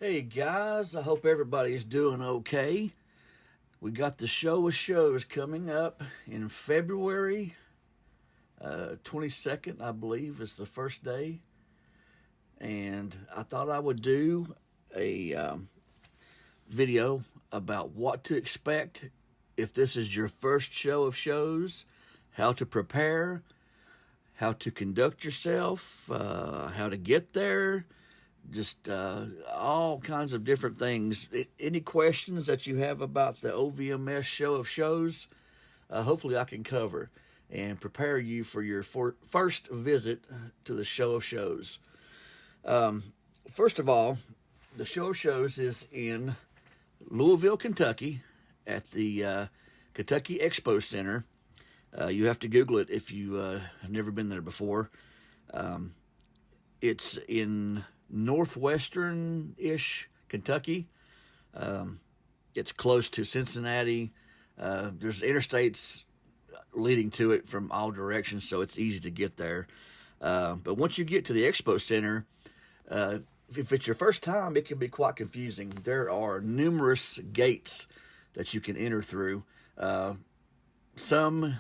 Hey guys, I hope everybody's doing okay. We got the show of shows coming up in February 22nd, I believe, is the first day. And I thought I would do a video about what to expect if this is your first show of shows, how to prepare, how to conduct yourself, how to get there, just all kinds of different things. Any questions that you have about the OVMS show of shows, hopefully I can cover and prepare you for your first visit to the show of shows. First of all, the show of shows is in Louisville, Kentucky, at the Kentucky Expo Center. You have to Google it if you have never been there before. It's in northwestern-ish Kentucky. It's close to Cincinnati. There's interstates leading to it from all directions, so it's easy to get there. But once you get to the Expo Center, if it's your first time, it can be quite confusing. There are numerous gates that you can enter through. Some,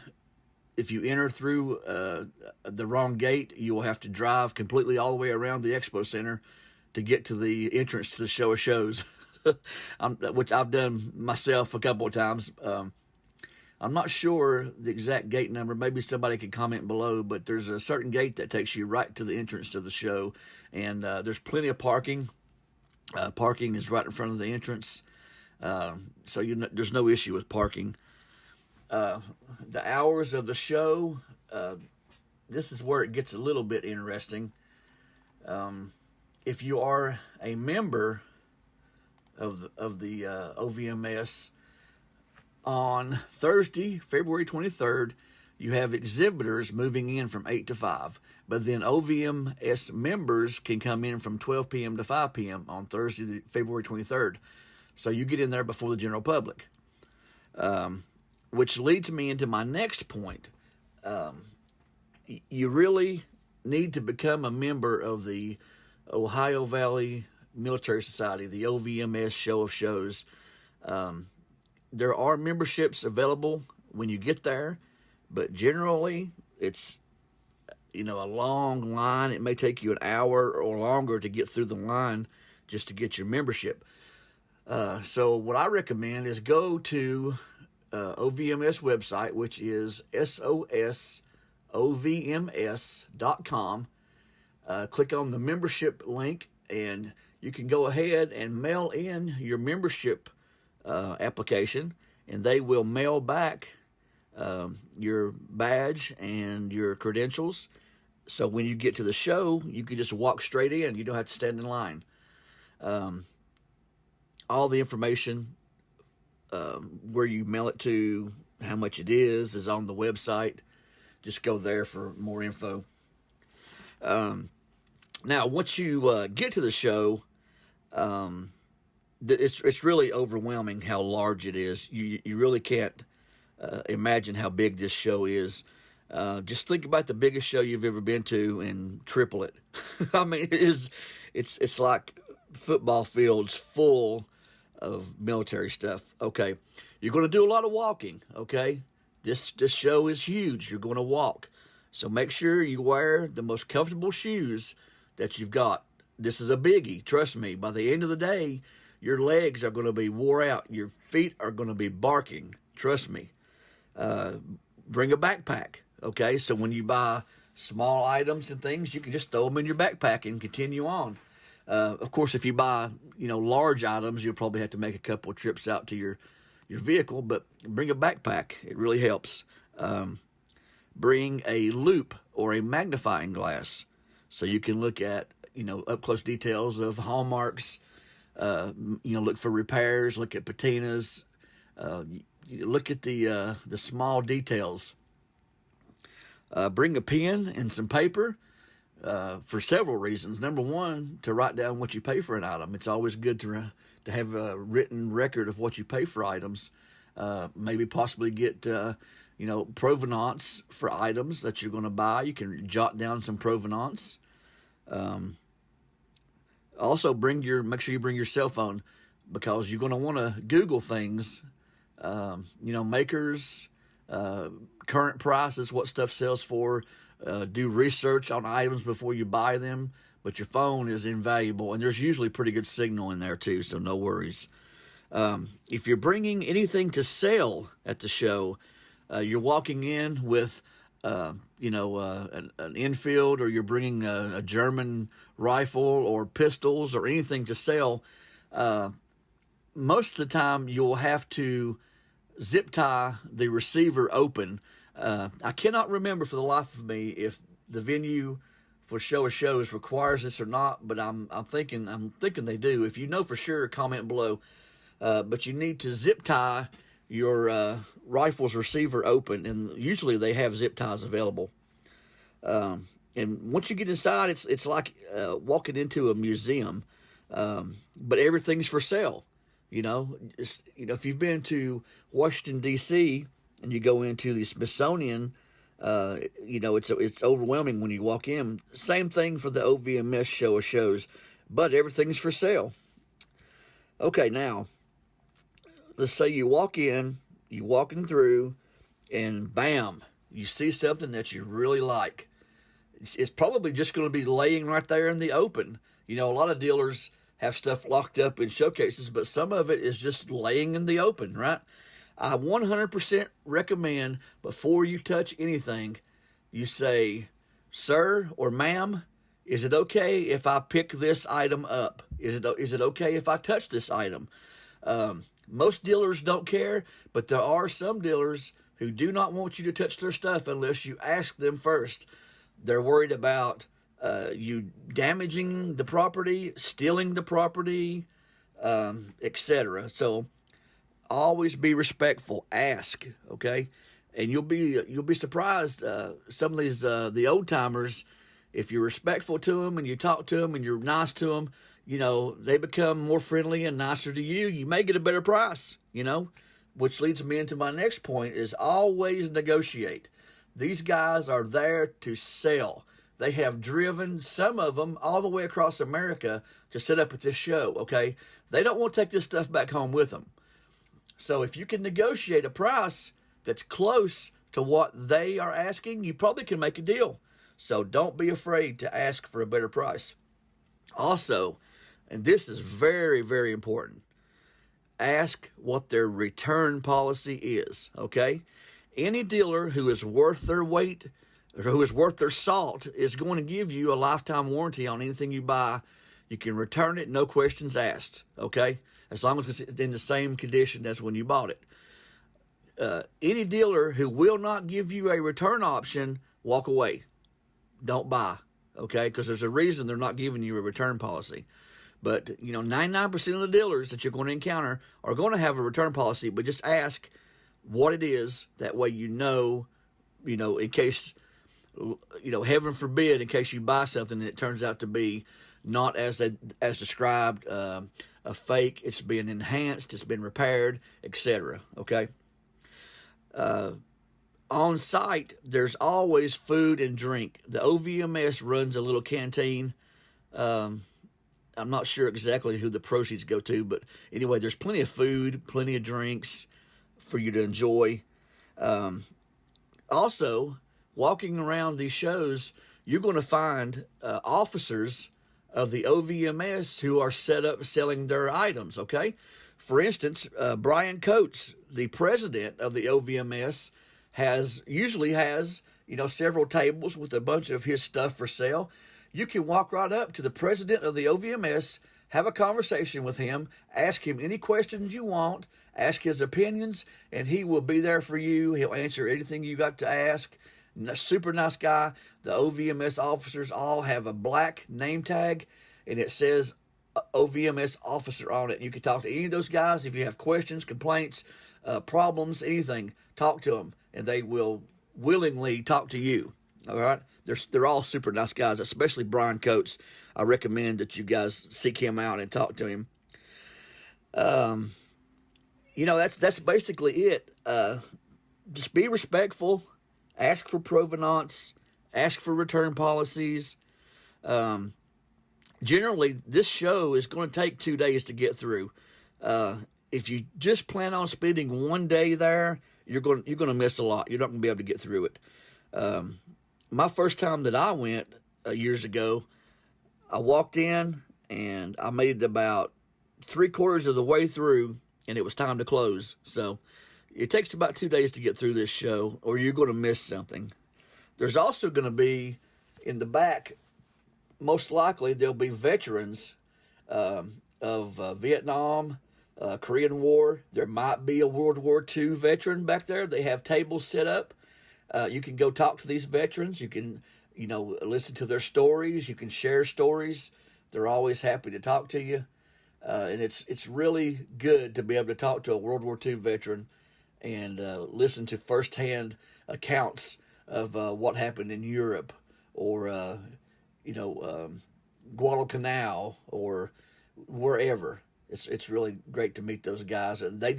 if you enter through the wrong gate, you will have to drive completely all the way around the Expo Center to get to the entrance to the show of shows, which I've done myself a couple of times. I'm not sure the exact gate number. Maybe somebody could comment below, but there's a certain gate that takes you right to the entrance to the show, and there's plenty of parking. Parking is right in front of the entrance, so there's no issue with parking. The hours of the show, this is where it gets a little bit interesting. If you are a member of the OVMS, on Thursday, February 23rd, you have exhibitors moving in from 8 to 5. But then OVMS members can come in from 12 p.m. to 5 p.m. on Thursday, February 23rd. So you get in there before the general public. Which leads me into my next point. You really need to become a member of the Ohio Valley Military Society, the OVMS Show of Shows. There are memberships available when you get there, but generally it's a long line. It may take you an hour or longer to get through the line just to get your membership. So what I recommend is go to OVMS website, which is sosovms.com. Click on the membership link, and you can go ahead and mail in your membership application, and they will mail back your badge and your credentials. So when you get to the show, you can just walk straight in. You don't have to stand in line. All the information, where you mail it to, how much it is on the website. Just go there for more info. Now, once you get to the show, it's really overwhelming how large it is. You really can't imagine how big this show is. Just think about the biggest show you've ever been to and triple it. I mean, it's like football fields full of military stuff. Okay, you're going to do a lot of walking. Okay, this show is huge. You're going to walk, so make sure you wear the most comfortable shoes that you've got. This is a biggie. Trust me. By the end of the day, your legs are going to be wore out. Your feet are going to be barking. Trust me. Bring a backpack. Okay, so when you buy small items and things, you can just throw them in your backpack and continue on. Of course, if you buy large items, you'll probably have to make a couple of trips out to your vehicle. But bring a backpack; it really helps. Bring a loop or a magnifying glass so you can look at up close details of hallmarks. Look for repairs. Look at patinas. Look at the small details. Bring a pen and some paper. For several reasons. Number one, to write down what you pay for an item. It's always good to have a written record of what you pay for items. Maybe possibly get provenance for items that you're going to buy. You can jot down some provenance. Also, make sure you bring your cell phone, because you're going to want to Google things, makers, current prices, what stuff sells for, do research on items before you buy them. But your phone is invaluable, and there's usually pretty good signal in there too, so no worries. If you're bringing anything to sell at the show, you're walking in with, an infield, or you're bringing a German rifle or pistols or anything to sell, most of the time you'll have to zip tie the receiver open. I cannot remember for the life of me if the venue for Show of Shows requires this or not, but I'm thinking they do. If you know for sure, comment below. But you need to zip tie your rifle's receiver open, and usually they have zip ties available. And once you get inside, it's like walking into a museum, but everything's for sale. If you've been to Washington D.C. and you go into the Smithsonian, it's overwhelming when you walk in. Same thing for the OVMS Show of Shows, but everything's for sale. Okay, now let's say you walk in, you're walking through, and bam, you see something that you really like. It's probably just going to be laying right there in the open. A lot of dealers have stuff locked up in showcases, but some of it is just laying in the open, right? I 100% recommend, before you touch anything, you say, "Sir or ma'am, is it okay if I pick this item up? Is it okay if I touch this item?" Most dealers don't care, but there are some dealers who do not want you to touch their stuff unless you ask them first. They're worried about you damaging the property, stealing the property, etc. So always be respectful. Ask, okay? And you'll be surprised. Some of these the old timers, if you're respectful to them and you talk to them and you're nice to them, they become more friendly and nicer to you. You may get a better price, which leads me into my next point, is always negotiate. These guys are there to sell. They have driven, some of them, all the way across America to set up at this show, okay? They don't want to take this stuff back home with them. So if you can negotiate a price that's close to what they are asking, you probably can make a deal. So don't be afraid to ask for a better price. Also, and this is very, very important, ask what their return policy is, okay? Any dealer who is worth their weight, or who is worth their salt, is going to give you a lifetime warranty on anything you buy. You can return it, no questions asked, okay? As long as it's in the same condition as when you bought it. Any dealer who will not give you a return option, walk away. Don't buy, okay? Because there's a reason they're not giving you a return policy. But, 99% of the dealers that you're going to encounter are going to have a return policy, but just ask what it is. That way in case, heaven forbid, in case you buy something and it turns out to be not as described, a fake, it's been enhanced, it's been repaired, etc., okay? On site, there's always food and drink. The OVMS runs a little canteen. I'm not sure exactly who the proceeds go to, but anyway, there's plenty of food, plenty of drinks for you to enjoy. Also, walking around these shows, you're going to find officers of the OVMS who are set up selling their items, okay? For instance, Brian Coates, the president of the OVMS, usually has several tables with a bunch of his stuff for sale. You can walk right up to the president of the OVMS, have a conversation with him, ask him any questions you want, ask his opinions, and he will be there for you. He'll answer anything you got to ask. Super nice guy. The OVMS officers all have a black name tag, and it says OVMS officer on it. You can talk to any of those guys if you have questions, complaints, problems, anything. Talk to them, and they will willingly talk to you. All right? They're all super nice guys, especially Brian Coates. I recommend that you guys seek him out and talk to him. That's basically it. Just be respectful. Ask for provenance. Ask for return policies. generally, this show is going to take 2 days to get through. If you just plan on spending 1 day there, you're going to miss a lot. You're not going to be able to get through it. My first time that I went years ago, I walked in and I made it about 3/4 of the way through, and it was time to close. So it takes about 2 days to get through this show, or you're going to miss something. There's also going to be in the back, most likely there'll be veterans of Vietnam, Korean War. There might be a World War II veteran back there. They have tables set up. You can go talk to these veterans. You can, listen to their stories. You can share stories. They're always happy to talk to you. And it's really good to be able to talk to a World War II veteran and listen to firsthand accounts of what happened in Europe or, Guadalcanal or wherever. It's really great to meet those guys, and they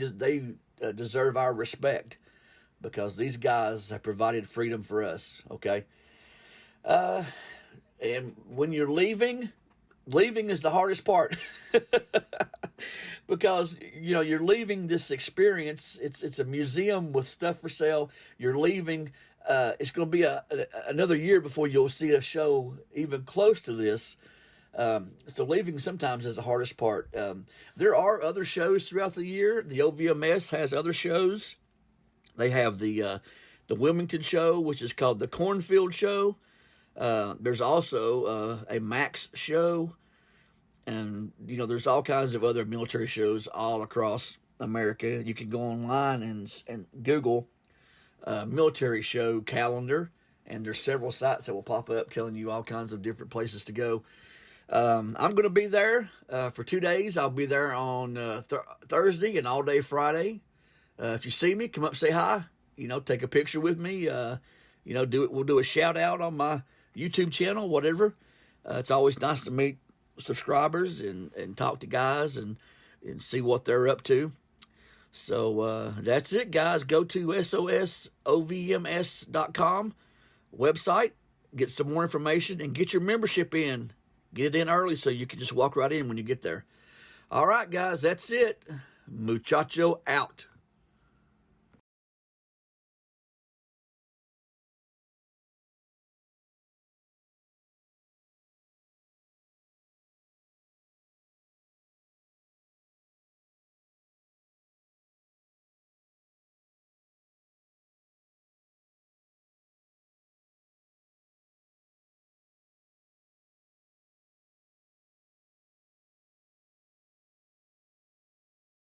deserve our respect because these guys have provided freedom for us. Okay, and when you're leaving is the hardest part because you're leaving this experience. It's a museum with stuff for sale. You're leaving. It's going to be another year before you'll see a show even close to this. So leaving sometimes is the hardest part. There are other shows throughout the year. The OVMS has other shows. They have the Wilmington show, which is called the Cornfield Show. There's also a Max show. And, there's all kinds of other military shows all across America. You can go online and Google military show calendar. And there's several sites that will pop up telling you all kinds of different places to go. I'm going to be there for 2 days. I'll be there on Thursday and all day Friday. If you see me, come up, say hi. Take a picture with me. We'll do a shout out on my YouTube channel, whatever. It's always nice to meet subscribers and talk to guys and see what they're up to. So that's it, guys. Go to SOSOVMS.com website, get some more information, and get your membership in. Get it in early so you can just walk right in when you get there. All right, guys, that's it. Muchacho out.